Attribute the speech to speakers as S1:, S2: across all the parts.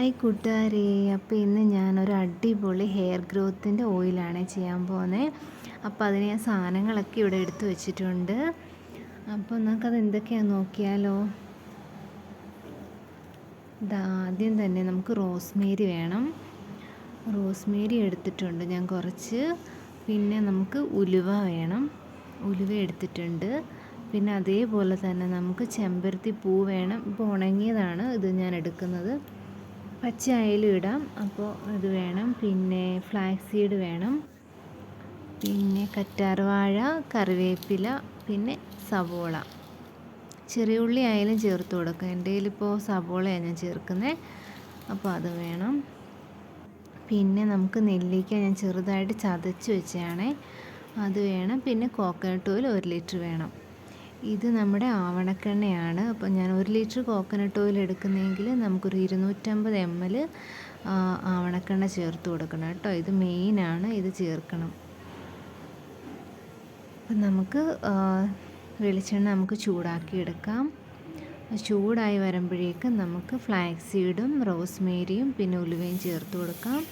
S1: Hi കൂട്ടുകാരെ, അപ്പോൾ ഇന്ന് ഞാനൊരു അടിപൊളി ഹെയർ ഗ്രോത്തിൻ്റെ ഓയിലാണ് ചെയ്യാൻ പോകുന്നത്. അപ്പോൾ അതിന് ഞാൻ സാധനങ്ങളൊക്കെ ഇവിടെ എടുത്ത് വെച്ചിട്ടുണ്ട്. അപ്പോൾ നമുക്കത് എന്തൊക്കെയാണെന്ന് നോക്കിയാലോ. ആദ്യം തന്നെ നമുക്ക് റോസ്മേരി വേണം. റോസ്മേരി എടുത്തിട്ടുണ്ട് ഞാൻ കുറച്ച്. പിന്നെ നമുക്ക് ഉലുവ വേണം, ഉലുവ എടുത്തിട്ടുണ്ട്. പിന്നെ അതേപോലെ തന്നെ നമുക്ക് ചെമ്പരത്തി പൂ വേണം. ഇപ്പോൾ ഉണങ്ങിയതാണ് ഇത് ഞാൻ എടുക്കുന്നത്. പച്ച ആയാലും ഇടാം, അപ്പോൾ അത് വേണം. പിന്നെ ഫ്ലാക്സ് സീഡ് വേണം, പിന്നെ കറ്റാർവാഴ, കറിവേപ്പില, പിന്നെ സവോള. ചെറിയ ഉള്ളി ആയാലും ചേർത്ത് കൊടുക്കാം. എൻ്റെ കയ്യിലിപ്പോൾ സവോളയാണ് ഞാൻ ചേർക്കുന്നത്, അപ്പോൾ അത് വേണം. പിന്നെ നമുക്ക് നെല്ലിക്ക ഞാൻ ചെറുതായിട്ട് ചതച്ച് വെച്ചതാണേ, അത് വേണം. പിന്നെ കോക്കനട്ട് ഓയിൽ 1 ലിറ്റർ വേണം. ഇത് നമ്മുടെ ആവണക്കെണ്ണയാണ്. അപ്പോൾ ഞാൻ 1 ലിറ്റർ കോക്കനട്ട് ഓയിൽ എടുക്കുന്നതെങ്കിൽ നമുക്കൊരു 250 ml ആവണക്കെണ്ണ ചേർത്ത് കൊടുക്കണം കേട്ടോ. ഇത് മെയിനാണ്, ഇത് ചേർക്കണം. അപ്പം നമുക്ക് വെളിച്ചെണ്ണ നമുക്ക് ചൂടാക്കി എടുക്കാം. ചൂടായി വരുമ്പോഴേക്കും നമുക്ക് ഫ്ലാക്സ് സീഡും റോസ്മേരിയും പിന്നെ ഉലുവയും ചേർത്ത് കൊടുക്കാം.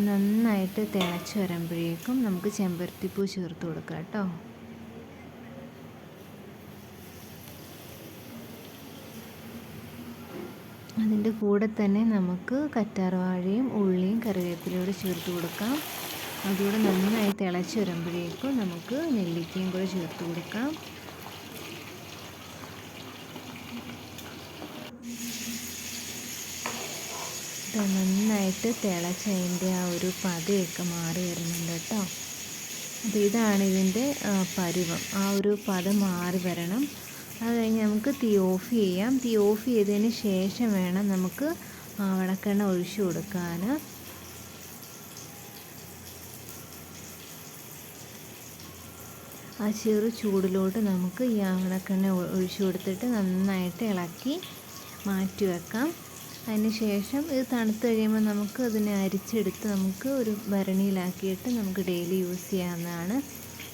S1: നന്നായിട്ട് തിളച്ച് വരുമ്പോഴേക്കും നമുക്ക് ചെമ്പരത്തിപ്പൂ ചേർത്ത് കൊടുക്കാം കേട്ടോ. അതിൻ്റെ കൂടെ തന്നെ നമുക്ക് കറ്റാർവാഴയും ഉള്ളിയും കറിവേപ്പിലയോട് ചേർത്ത് കൊടുക്കാം. അതുകൂടെ നന്നായി തിളച്ച് വരുമ്പോഴേക്കും നമുക്ക് നെല്ലിക്കയും കൂടെ ചേർത്ത് കൊടുക്കാം. നന്നായിട്ട് തിളച്ചതിൻ്റെ ആ ഒരു പതയൊക്കെ മാറി വരുന്നുണ്ട് കേട്ടോ. അപ്പോൾ ഇതാണ് ഇതിൻ്റെ പരുവം. ആ ഒരു പദം മാറി വരണം. അത് കഴിഞ്ഞ് നമുക്ക് തീ ഓഫ് ചെയ്യാം. തീ ഓഫ് ചെയ്തതിന് ശേഷം വേണം നമുക്ക് ആവണക്കെണ്ണ ഒഴിച്ചു കൊടുക്കാൻ. ആ ചെറു ചൂടിലോട്ട് നമുക്ക് ഈ ആവണക്കെണ്ണ ഒഴിച്ചു കൊടുത്തിട്ട് നന്നായിട്ട് ഇളക്കി മാറ്റി വെക്കാം. അതിന് ശേഷം ഇത് തണുത്ത് കഴിയുമ്പോൾ നമുക്ക് അതിനെ അരിച്ചെടുത്ത് നമുക്ക് ഒരു ഭരണിയിലാക്കിയിട്ട് നമുക്ക് ഡെയിലി യൂസ് ചെയ്യാവുന്നതാണ്.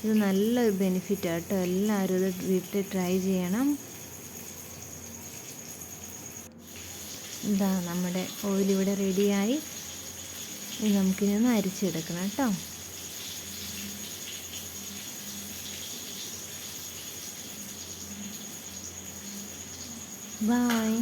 S1: ഇത് നല്ലൊരു ബെനിഫിറ്റാണ് കേട്ടോ. എല്ലാവരും ഇത് വീട്ടിൽ ട്രൈ ചെയ്യണം. നമ്മുടെ ഓയിൽ ഇവിടെ റെഡിയായി. ഇത് നമുക്കിനി അരിച്ചെടുക്കണം കേട്ടോ. ബൈ.